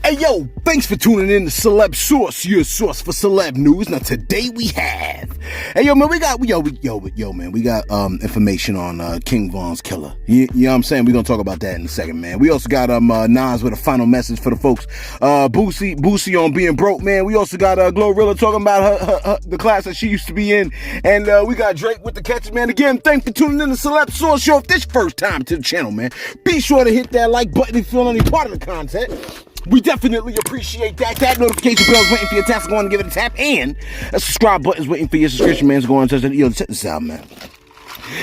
Hey yo, thanks for tuning in to Celeb Source, your source for celeb news. Now today we have, hey yo man, we got information on King Von's killer. You know what I'm saying? We're gonna talk about that in a second, man. We also got Nas with a final message for the folks. Boosie on being broke, man. We also got ller talking about her the class that she used to be in, and we got Drake with the catches, man. Again, thanks for tuning in to Celeb Source Show. If this first time to the channel, man, be sure to hit that like button if you feel any part of the content. We definitely appreciate that. That notification bell's waiting for your tap, so go on and give it a tap. And a subscribe button's waiting for your subscription, man. So go on and touch it. Yo, check this out, man.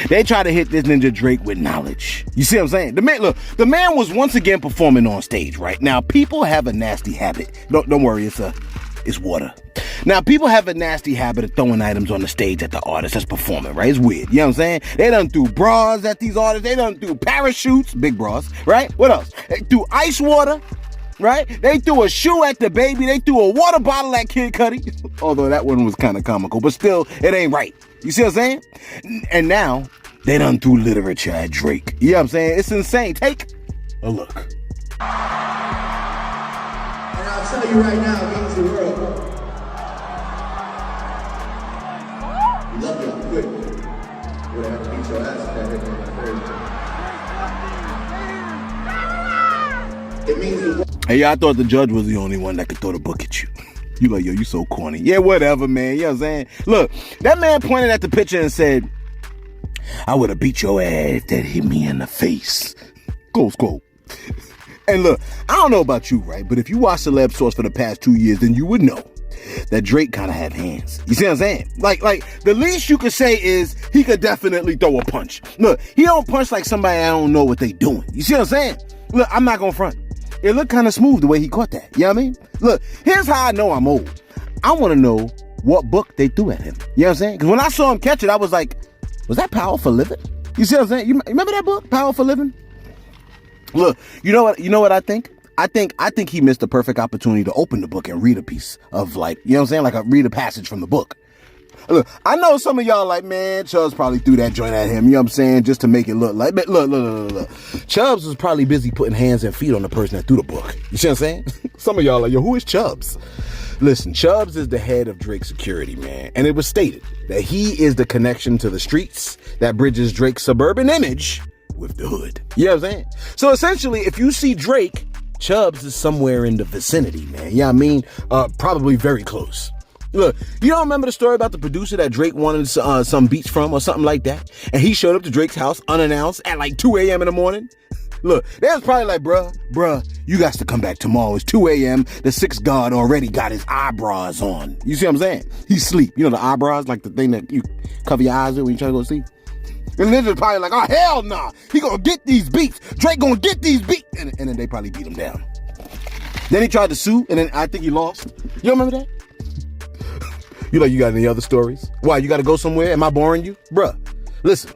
They try to hit this ninja Drake with knowledge. You see what I'm saying? The man was once again performing on stage, right? Now, people have a nasty habit. Don't worry, it's water. Now, people have a nasty habit of throwing items on the stage at the artist that's performing, right? It's weird. You know what I'm saying? They done threw bras at these artists. They done threw parachutes, big bras, right? What else? They threw ice water. Right? They threw a shoe at the baby. They threw a water bottle at Kid Cudi. Although that one was kind of comical, but still, it ain't right. You see what I'm saying? And now, they done threw literature at Drake. You know what I'm saying? It's insane. Take a look. And I'll tell you right now, against the world, we love y'all quick. We're gonna have to beat your ass if that hit me on my Thursday. It means the world. Hey, I thought the judge was the only one that could throw the book at you. You like, yo, you so corny. Yeah, whatever, man. You know what I'm saying? Look, that man pointed at the picture and said, I would have beat your ass that hit me in the face. Close quote. And look, I don't know about you, right? But if you watch Celeb Source for the past 2 years, then you would know that Drake kind of had hands. You see what I'm saying? Like the least you could say is he could definitely throw a punch. Look, he don't punch like somebody I don't know what they doing. You see what I'm saying? Look, I'm not gonna front. It looked kind of smooth the way he caught that. You know what I mean? Look, here's how I know I'm old. I want to know what book they threw at him. You know what I'm saying? Because when I saw him catch it, I was like, was that Power for Living? You see what I'm saying? You remember that book, Power for Living? Look, you know what I think? I think he missed the perfect opportunity to open the book and read a piece of, like, you know what I'm saying? Like read a passage from the book. Look, I know some of y'all like, man, Chubbs probably threw that joint at him, you know what I'm saying, just to make it look like, but look. Chubbs was probably busy putting hands and feet on the person that threw the book. You see what I'm saying? Some of y'all like, yo, who is Chubbs? Listen, Chubbs is the head of Drake's security, man. And it was stated that he is the connection to the streets that bridges Drake's suburban image with the hood. You know what I'm saying? So essentially, if you see Drake, Chubbs is somewhere in the vicinity, man. You know what I mean? Probably very close. Look, you don't remember the story about the producer that Drake wanted some beats from or something like that? And he showed up to Drake's house unannounced at like 2 a.m. in the morning? Look, they was probably like, bruh, you got to come back tomorrow. It's 2 a.m. The sixth guard already got his eyebrows on. You see what I'm saying? He sleep. You know the eyebrows, like the thing that you cover your eyes with when you try to go to sleep? And then they're probably like, oh, hell nah. He gonna get these beats. Drake gonna get these beats. And then they probably beat him down. Then he tried to sue, and then I think he lost. You remember that? You like, you got any other stories? Why, you got to go somewhere? Am I boring you? Bruh, listen.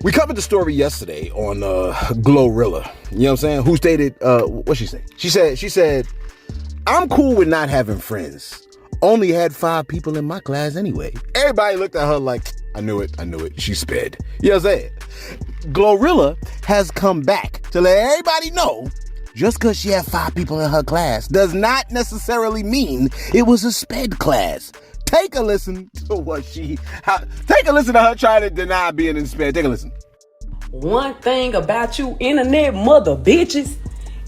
We covered the story yesterday on ller. You know what I'm saying? Who stated, what'd she say? She said, I'm cool with not having friends. Only had 5 people in my class anyway. Everybody looked at her like, I knew it. She sped. You know what I'm saying? Glorilla has come back to let everybody know just because she had 5 people in her class does not necessarily mean it was a sped class. Take a listen to take a listen to her trying to deny being in sped. Take a listen. One thing about you internet mother bitches,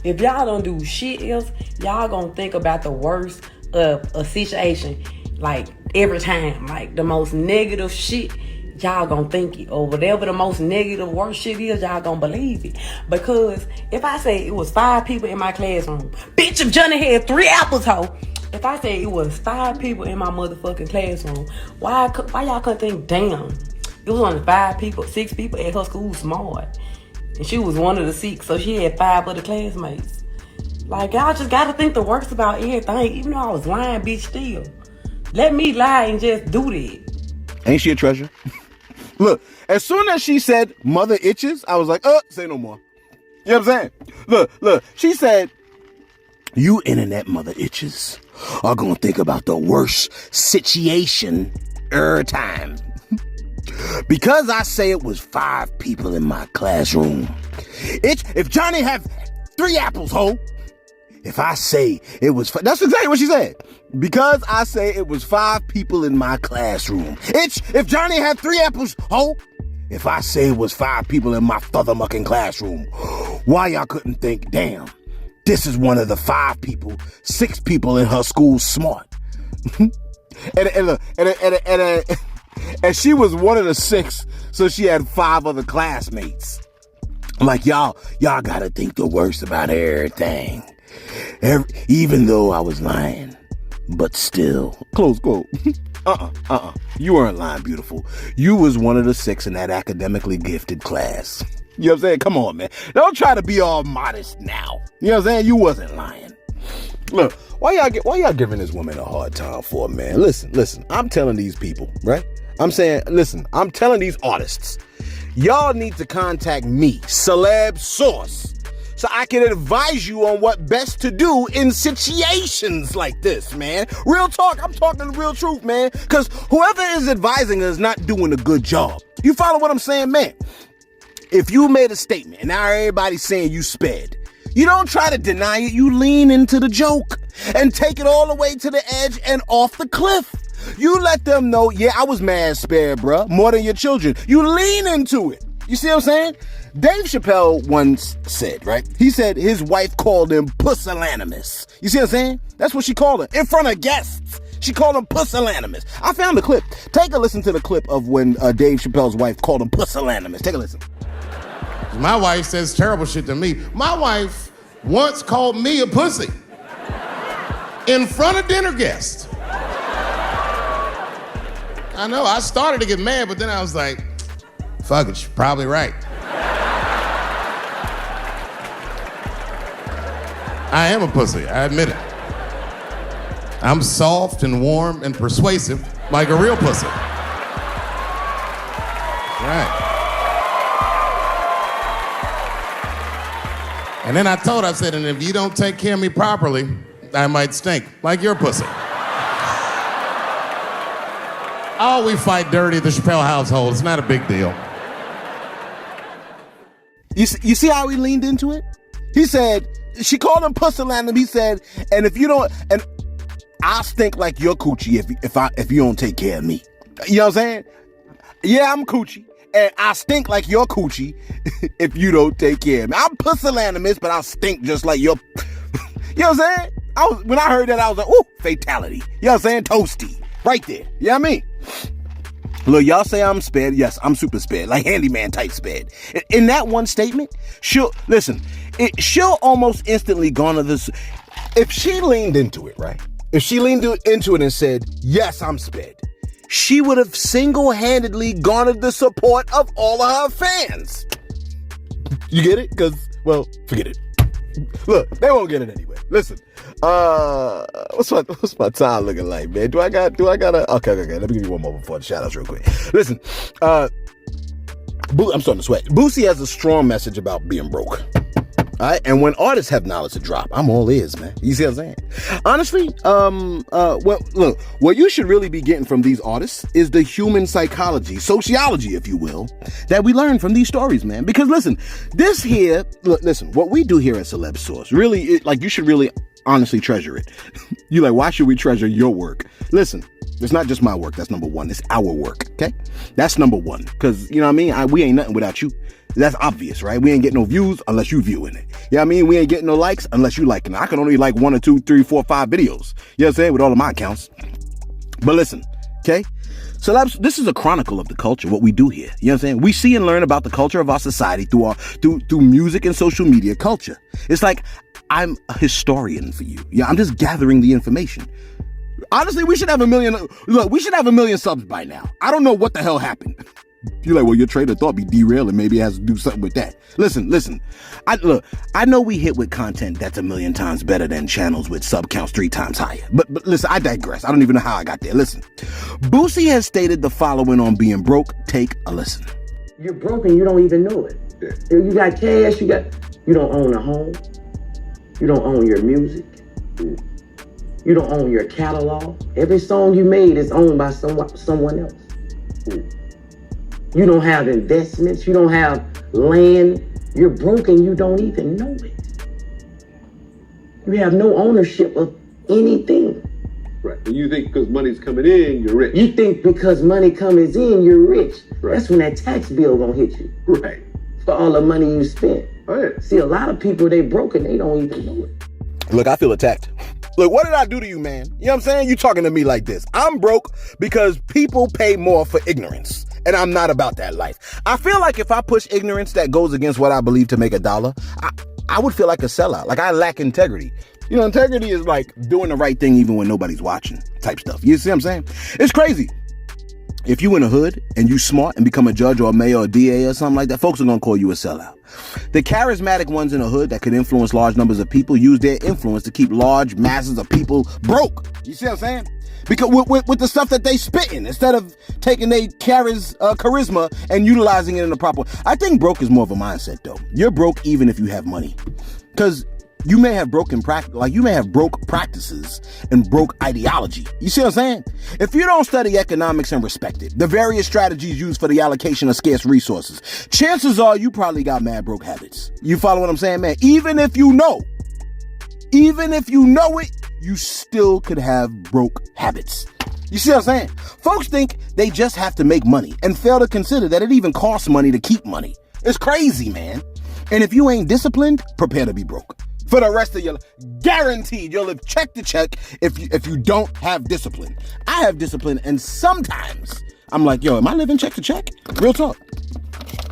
if y'all don't do shit else, y'all gonna think about the worst of a situation. Like every time, like the most negative shit, y'all gonna think it, or whatever the most negative worst shit is, y'all gonna believe it. Because if I say it was 5 people in my classroom, bitch, if Johnny had 3 apples, ho. If I say it was 5 people in my motherfucking classroom, why y'all couldn't think, damn, it was only 5 people, 6 people at her school smart. And she was one of the 6, so she had 5 other classmates. Like, y'all just gotta think the worst about everything, even though I was lying, bitch, still. Let me lie and just do that. Ain't she a treasure? Look, as soon as she said mother itches, I was like, say no more. You know what I'm saying? Look, she said, you internet mother itches are gonna think about the worst situation every time. Because I say it was 5 people in my classroom. If Johnny have 3 apples, ho, if I say it was, that's exactly what she said. Because I say it was 5 people in my classroom. If Johnny had 3 apples, if I say it was 5 people in my father-mucking classroom, why y'all couldn't think, damn, this is one of the 5 people, 6 people in her school smart. and she was one of the 6, so she had 5 other classmates. Like, y'all gotta think the worst about everything. Even though I was lying, but still. Close quote. You weren't lying, beautiful. You was one of the 6 in that academically gifted class. You know what I'm saying? Come on, man. Don't try to be all modest now. You know what I'm saying? You wasn't lying. Look, why y'all giving this woman a hard time for, man? Listen. I'm telling these people, right? I'm telling these artists, y'all need to contact me, Celebs Source, so I can advise you on what best to do in situations like this, man. Real talk, I'm talking the real truth, man, because whoever is advising us is not doing a good job. You follow what I'm saying, man? If you made a statement and now everybody's saying you sped, you don't try to deny it, you lean into the joke and take it all the way to the edge and off the cliff. You let them know, yeah, I was mad spared, bruh, more than your children. You lean into it. You see what I'm saying? Dave Chappelle once said, right? He said his wife called him pusillanimous. You see what I'm saying? That's what she called him in front of guests. She called him pusillanimous. I found the clip. Take a listen to the clip of when Dave Chappelle's wife called him pusillanimous. Take a listen. My wife says terrible shit to me. My wife once called me a pussy in front of dinner guests. I know, I started to get mad, but then I was like, fuck it, she's probably right. I am a pussy, I admit it. I'm soft and warm and persuasive like a real pussy. Right. And then I said, and if you don't take care of me properly, I might stink like your pussy. Oh, we fight dirty at the Chappelle household. It's not a big deal. You see how he leaned into it? He said, she called him pusillanimous. He said, and if you don't, and I'll stink like your coochie if you don't take care of me. You know what I'm saying? Yeah, I'm coochie. And I stink like your coochie if you don't take care of me. I'm pusillanimous, but I'll stink just like your... You know what I'm saying? When I heard that, I was like, ooh, fatality. You know what I'm saying? Toasty. Right there. You know what I mean? Look, y'all say I'm sped. Yes, I'm super sped. Like handyman type sped. In that one statement, she'll almost instantly garner this. If she leaned into it, right? If she leaned into it and said, yes, I'm sped, she would have single-handedly garnered the support of all of her fans. You get it? Because, well, forget it. Look, they won't get it anyway. Listen, what's my time looking like, man? Do I gotta? Okay. Let me give you one more before the shout-outs real quick. Listen, I'm starting to sweat. Boosie has a strong message about being broke. All right, and when artists have knowledge to drop, I'm all ears, man. You see what I'm saying? Honestly, what you should really be getting from these artists is the human psychology, sociology, if you will, that we learn from these stories, man. Because listen, what we do here at Celebs Source, really, you should really honestly treasure it. You're like, why should we treasure your work? Listen, it's not just my work. That's number one. It's our work. Okay, that's number one. Because you know what I mean. We ain't nothing without you. That's obvious, right? We ain't getting no views unless you viewing it. You know what I mean? We ain't getting no likes unless you liking it. I can only like 1 or 2, 3, 4, 5 videos. You know what I'm saying? With all of my accounts. But listen, okay? So this is a chronicle of the culture, what we do here. You know what I'm saying? We see and learn about the culture of our society through music and social media culture. It's like I'm a historian for you. Yeah, I'm just gathering the information. Honestly, we should have 1 million. Look, we should have 1 million subs by now. I don't know what the hell happened. You're like, well, your train of thought be derailing. Maybe it has to do something with that. Listen. I know we hit with content that's 1 million times better than channels with sub counts 3 times higher. But listen, I digress. I don't even know how I got there. Listen, Boosie has stated the following on being broke. Take a listen. You're broke and you don't even know it. Yeah. You got cash. You don't own a home. You don't own your music. You don't own your catalog. Every song you made is owned by someone else. You don't have investments. You don't have land. You're broke and you don't even know it. You have no ownership of anything. Right. And you think because money's coming in, you're rich. You think because money comes in, you're rich. Right. That's when that tax bill gonna hit you. Right. For all the money you spent. Oh, yeah. See, a lot of people, they broke and they don't even know it. Look, I feel attacked. Look, what did I do to you, man? You know what I'm saying? You talking to me like this. I'm broke because people pay more for ignorance. And I'm not about that life. I feel like if I push ignorance that goes against what I believe to make $1, I would feel like a sellout. Like I lack integrity. You know, integrity is like doing the right thing even when nobody's watching type stuff. You see what I'm saying? It's crazy. If you in the hood and you smart and become a judge or a mayor or a DA or something like that, folks are going to call you a sellout. The charismatic ones in the hood that could influence large numbers of people use their influence to keep large masses of people broke. You see what I'm saying? Because with the stuff that they spitting, instead of taking their charisma and utilizing it in the proper way. I think broke is more of a mindset though. You're broke even if you have money. Because you may have broken practice, like you may have broke practices and broke ideology. You see what I'm saying? If you don't study economics and respect it, the various strategies used for the allocation of scarce resources, chances are you probably got mad broke habits. You follow what I'm saying, man? Even if you know it, you still could have broke habits. You see what I'm saying? Folks think they just have to make money and fail to consider that it even costs money to keep money. It's crazy, man. And if you ain't disciplined, prepare to be broke. For the rest of your life, guaranteed you'll live check to check if you don't have discipline. I have discipline, and sometimes I'm like, yo, am I living check to check? Real talk.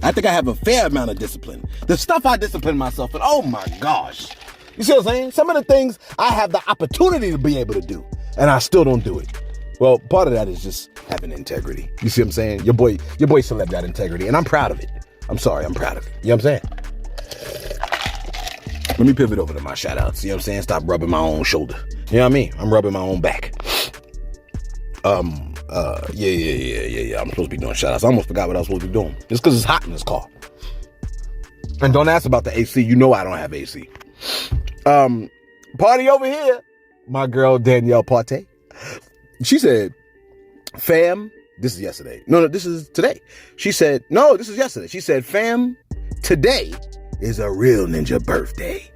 I think I have a fair amount of discipline. The stuff I discipline myself in, oh my gosh. You see what I'm saying? Some of the things I have the opportunity to be able to do, and I still don't do it. Well, part of that is just having integrity. You see what I'm saying? Your boy Celeb got integrity, and I'm proud of it. I'm proud of it. You know what I'm saying? Let me pivot over to my shout outs. You know what I'm saying? Stop rubbing my own shoulder. You know what I mean? I'm rubbing my own back. Yeah. I'm supposed to be doing shout outs. I almost forgot what I was supposed to be doing. Just because it's hot in this car. And don't ask about the AC. You know I don't have AC. Party over here. My girl Danielle Partey. She said, fam, this is yesterday. No, this is today. She said, no, this is yesterday. She said, fam, today is a real ninja birthday.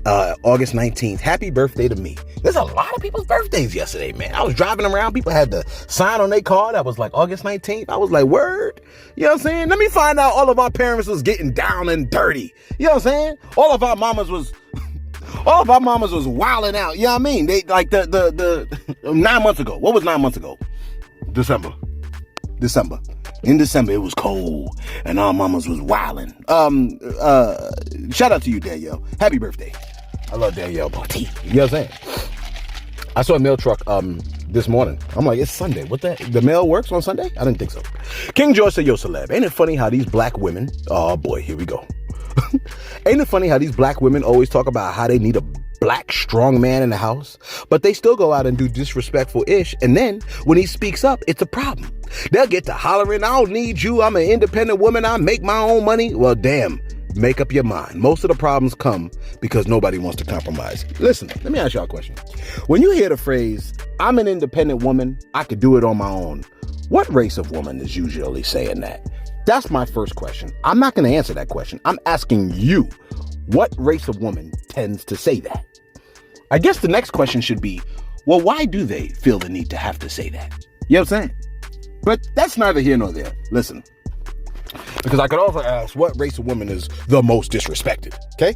August 19th. Happy birthday to me. There's a lot of people's birthdays yesterday, man. I was driving around. People had the sign on their car that was like August 19th. I was like, word? You know what I'm saying? Let me find out all of our parents was getting down and dirty. You know what I'm saying? All of our mamas was wilding out. You know what I mean? They like the 9 months ago. What was 9 months ago? December. In December, it was cold, and our mamas was wilding. Shout out to you, Danielle. Happy birthday. I love Danielle Partey. You know what I'm saying? I saw a mail truck this morning. I'm like, it's Sunday. What the mail works on Sunday? I didn't think so. King George said, yo, Celeb, ain't it funny how these black women, oh boy, here we go. Ain't it funny how these black women always talk about how they need a black strong man in the house, but they still go out and do disrespectful ish, and then when he speaks up, it's a problem. They'll get to hollering, I don't need you, I'm an independent woman, I make my own money. Well, damn, make up your mind. Most of the problems come because nobody wants to compromise. Listen, let me ask y'all a question. When you hear the phrase, I'm an independent woman, I could do it on my own, what race of woman is usually saying that? That's my first question. I'm not going to answer that question. I'm asking you, what race of woman tends to say that? I guess the next question should be, well, why do they feel the need to have to say that? You know what I'm saying? But that's neither here nor there. Listen, because I could also ask, what race of woman is the most disrespected? Okay?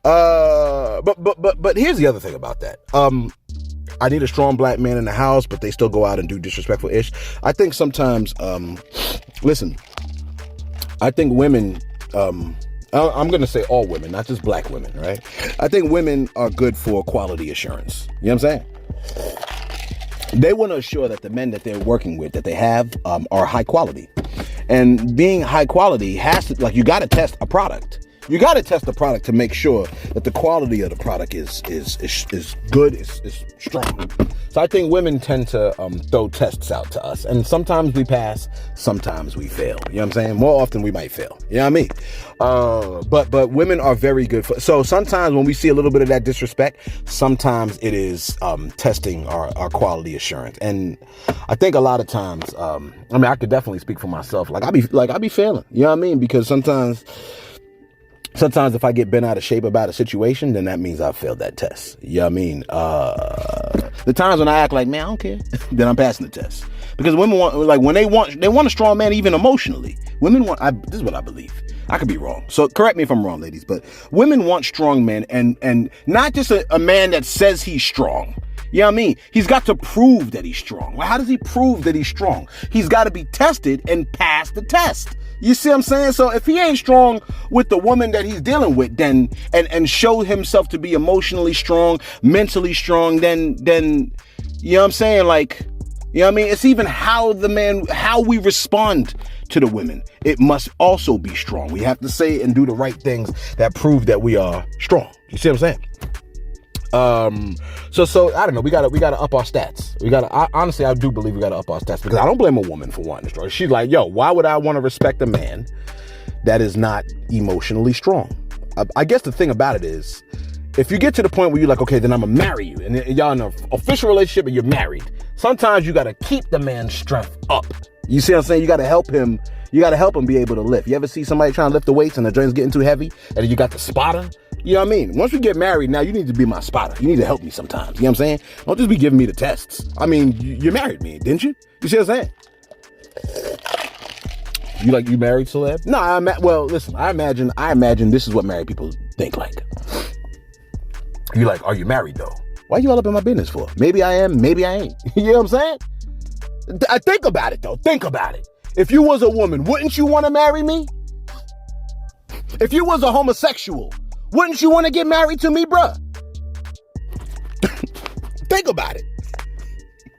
But here's the other thing about that. I need a strong black man in the house, but they still go out and do disrespectful ish. I think sometimes, listen, I think women, I'm going to say all women, not just black women, right? I think women are good for quality assurance. You know what I'm saying? They want to assure that the men that they're working with, that they have, are high quality. And being high quality has to, like, you got to test a product. You got to test the product to make sure that the quality of the product is good, is strong. So I think women tend to throw tests out to us, and sometimes we pass, sometimes we fail. You know what I'm saying? More often we might fail. You know what I mean? But women are very good for. So sometimes when we see a little bit of that disrespect, sometimes it is testing our quality assurance. And I think a lot of times, I mean, I could definitely speak for myself. Like I be failing. You know what I mean? Because sometimes Sometimes if I get bent out of shape about a situation, then that means I failed that test. You know what I mean? The times when I act like, man, I don't care, then I'm passing the test. Because women want, like, when they want a strong man, even emotionally. Women want, this is what I believe. I could be wrong. So correct me if I'm wrong, ladies, but women want strong men, and not just a man that says he's strong. You know what I mean? He's got to prove that he's strong. Well, how does he prove that he's strong? He's got to be tested and pass the test. You see what I'm saying? So if he ain't strong with the woman that he's dealing with, then and show himself to be emotionally strong, mentally strong, then you know what I'm saying? Like, you know what I mean? It's even how we respond to the women. It must also be strong. We have to say and do the right things that prove that we are strong. You see what I'm saying? So I don't know. We gotta up our stats. Honestly, I do believe we gotta up our stats, because I don't blame a woman for wanting to strong. She's like, yo, why would I want to respect a man that is not emotionally strong? I guess the thing about it is, if you get to the point where you're like, okay, then I'm gonna marry you, and y'all in an official relationship and you're married, sometimes you gotta keep the man's strength up. You see what I'm saying? You gotta help him. You gotta help him be able to lift. You ever see somebody trying to lift the weights and the joint's getting too heavy, and you got the spotter? You know what I mean? Once we get married, now you need to be my spotter. You need to help me sometimes. You know what I'm saying? Don't just be giving me the tests. I mean, you married me, didn't you? You see what I'm saying? You married, Celeb? No, well, listen, I imagine this is what married people think like. You like, are you married though? Why you all up in my business for? Maybe I am, maybe I ain't. You know what I'm saying? I think about it though. Think about it. If you was a woman, wouldn't you want to marry me? If you was a homosexual, wouldn't you want to get married to me, bruh? Think about it.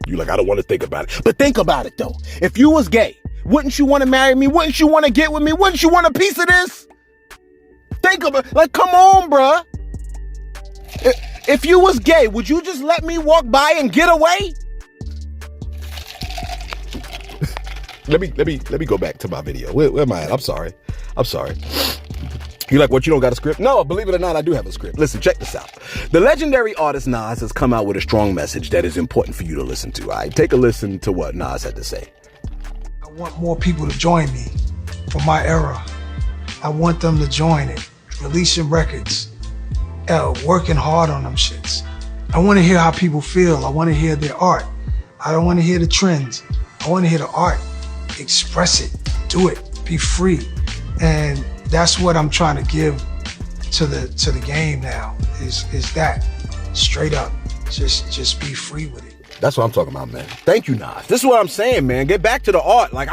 You like, I don't want to think about it. But think about it, though. If you was gay, wouldn't you want to marry me? Wouldn't you want to get with me? Wouldn't you want a piece of this? Think about it. Like, come on, bruh. If you was gay, would you just let me walk by and get away? Let me go back to my video. Where am I at? I'm sorry. You like, what, you don't got a script? No, believe it or not, I do have a script. Listen, check this out. The legendary artist Nas has come out with a strong message that is important for you to listen to. All right, take a listen to what Nas had to say. I want more people to join me for my era. I want them to join it, releasing records, working hard on them shits. I want to hear how people feel. I want to hear their art. I don't want to hear the trends. I want to hear the art. Express it, do it, be free. And that's what I'm trying to give to the game now, is that straight up, just be free with it. That's what I'm talking about, man. Thank you, Nas. This is what I'm saying, man. Get back to the art. Like,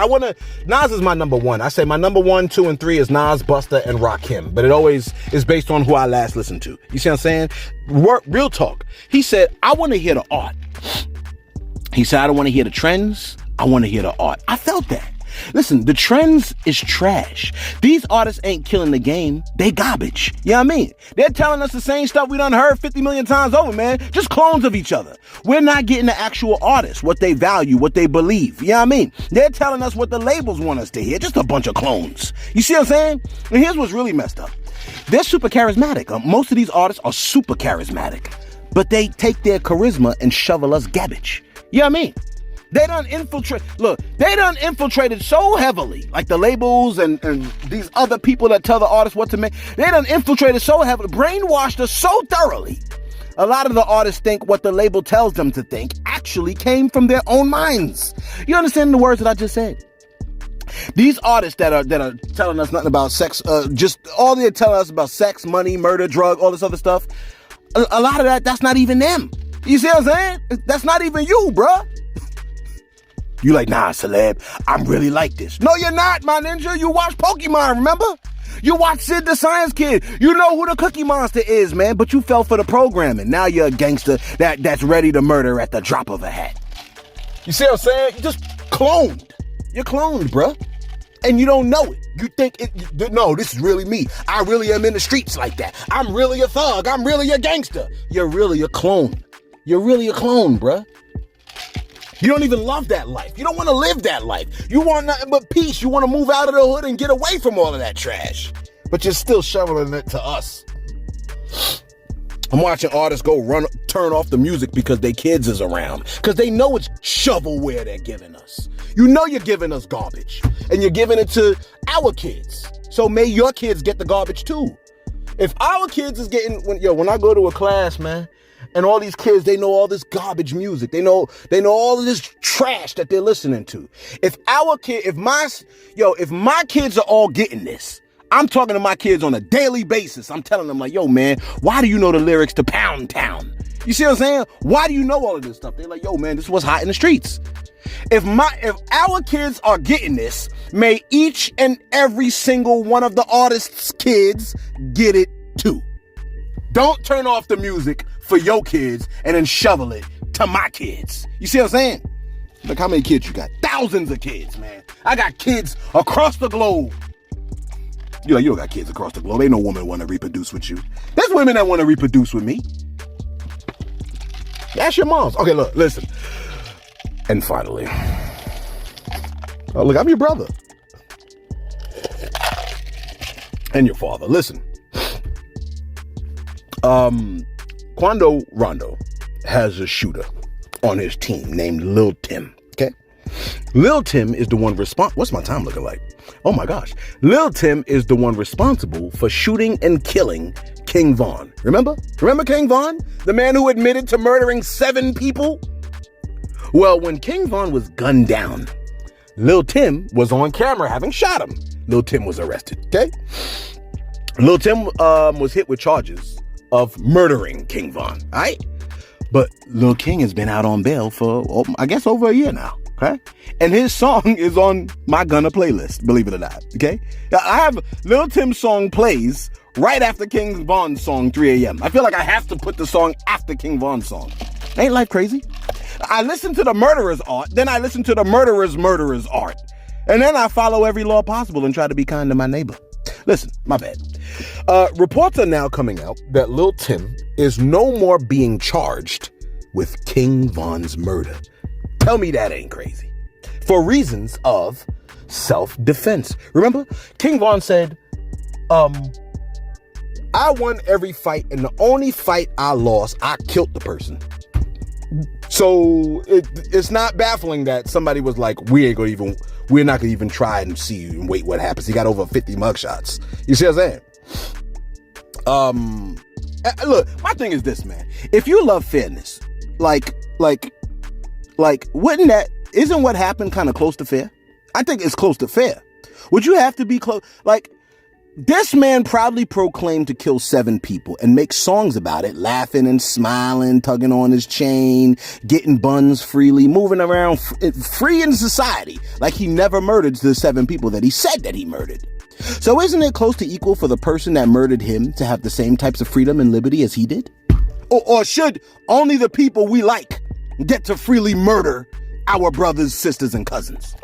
Nas is my number one. I say my number 1, 2, and 3 is Nas, Busta, and Rakim. But it always is based on who I last listened to. You see what I'm saying? Real talk. He said, I want to hear the art. He said, I don't want to hear the trends. I want to hear the art. I felt that. Listen, the trends is trash. These artists ain't killing the game. They garbage. You know what I mean? They're telling us the same stuff we done heard 50 million times over, man. Just clones of each other. We're not getting the actual artists, what they value, what they believe. You know what I mean? They're telling us what the labels want us to hear. Just a bunch of clones. You see what I'm saying? And here's what's really messed up. They're super charismatic. Most of these artists are super charismatic. But they take their charisma and shovel us garbage. You know what I mean? They done infiltrated so heavily, like the labels and these other people that tell the artists what to make. They done infiltrated so heavily, brainwashed us so thoroughly. A lot of the artists think what the label tells them to think actually came from their own minds. You understand the words that I just said? These artists that are telling us nothing about sex, just all they're telling us about sex, money, murder, drug, all this other stuff. A lot of that's not even them. You see what I'm saying? That's not even you, bruh. You like, nah, Celeb, I'm really like this. No, you're not, my ninja. You watch Pokemon, remember? You watch Sid the Science Kid. You know who the Cookie Monster is, man, but you fell for the programming. Now you're a gangster that's ready to murder at the drop of a hat. You see what I'm saying? You just cloned. You're cloned, bruh. And you don't know it. You think, no, this is really me. I really am in the streets like that. I'm really a thug. I'm really a gangster. You're really a clone. You're really a clone, bruh. You don't even love that life. You don't want to live that life. You want nothing but peace. You want to move out of the hood and get away from all of that trash. But you're still shoveling it to us. I'm watching artists turn off the music because their kids is around. Because they know it's shovelware they're giving us. You know you're giving us garbage. And you're giving it to our kids. So may your kids get the garbage too. If our kids is getting, when I go to a class, man, and all these kids, they know all this garbage music. They know all of this trash that they're listening to. If my kids are all getting this, I'm talking to my kids on a daily basis. I'm telling them like, yo, man, why do you know the lyrics to Pound Town? You see what I'm saying? Why do you know all of this stuff? They're like, yo, man, this is what's hot in the streets. If our kids are getting this, may each and every single one of the artists' kids get it too. Don't turn off the music for your kids and then shovel it to my kids. You see what I'm saying? Look how many kids you got. Thousands of kids, man. I got kids across the globe. You're like, you don't got kids across the globe. Ain't no woman want to reproduce with you. There's women that want to reproduce with me. Ask your moms. Okay, look, listen. And finally, oh, look, I'm your brother. And your father. Listen. Quando Rondo has a shooter on his team named Lil Tim. Okay? Lil Tim is the one what's my time looking like? Oh my gosh. Lil Tim is the one responsible for shooting and killing King Von. Remember? Remember King Von? The man who admitted to murdering 7 people? Well, when King Von was gunned down, Lil Tim was on camera having shot him. Lil Tim was arrested, okay? Lil Tim was hit with charges of murdering King Von, all right? But Lil King has been out on bail for, I guess, over a year now, okay? And his song is on my Gunna playlist, believe it or not, okay? I have Lil Tim's song plays right after King Von's song, 3 a.m. I feel like I have to put the song after King Von's song. Ain't life crazy? I listen to the murderer's art, then I listen to the murderer's art. And then I follow every law possible and try to be kind to my neighbor. Listen, my bad. Reports are now coming out that Lil Tim is no more being charged with King Von's murder. Tell me that ain't crazy. For reasons of self-defense. Remember, King Von said, I won every fight, and the only fight I lost, I killed the person. So it's not baffling that somebody was like, we're not gonna even try and see and wait what happens. He got over 50 mugshots. You see what I'm saying? Look, my thing is this, man. If you love fairness, isn't what happened kind of close to fair? I think it's close to fair. Would you have to be close? Like, this man proudly proclaimed to kill 7 people and make songs about it, laughing and smiling, tugging on his chain, getting buns freely, moving around free in society, like he never murdered the 7 people that he said that he murdered. So isn't it close to equal for the person that murdered him to have the same types of freedom and liberty as he did? Or should only the people we like get to freely murder our brothers, sisters, and cousins?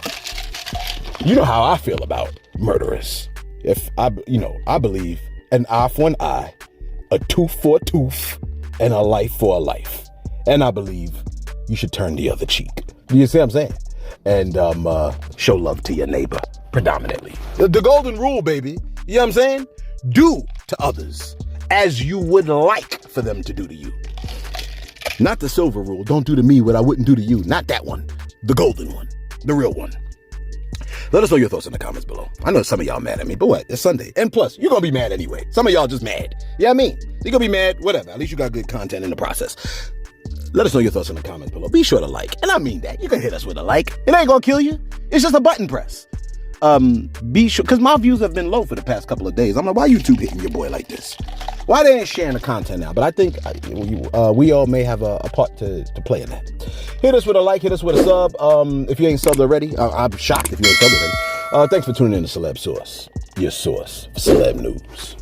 You know how I feel about murderers. I believe an eye for an eye, a tooth for a tooth, and a life for a life. And I believe you should turn the other cheek. You see what I'm saying? And show love to your neighbor, predominantly. The golden rule, baby. You know what I'm saying? Do to others as you would like for them to do to you. Not the silver rule. Don't do to me what I wouldn't do to you. Not that one. The golden one. The real one. Let us know your thoughts in the comments below. I know some of y'all mad at me, but what? It's Sunday. And plus, you're going to be mad anyway. Some of y'all just mad. Yeah, I mean, you're going to be mad, whatever. At least you got good content in the process. Let us know your thoughts in the comments below. Be sure to like. And I mean that. You can hit us with a like. It ain't going to kill you. It's just a button press. Be sure, because my views have been low for the past couple of days. I'm like, why YouTube hitting your boy like this? Why they ain't sharing the content now? But I think we all may have a part to play in that. Hit us with a like, hit us with a sub. If you ain't subbed already, I'm shocked if you ain't subbed already. Thanks for tuning in to Celeb Source, your source for celeb news.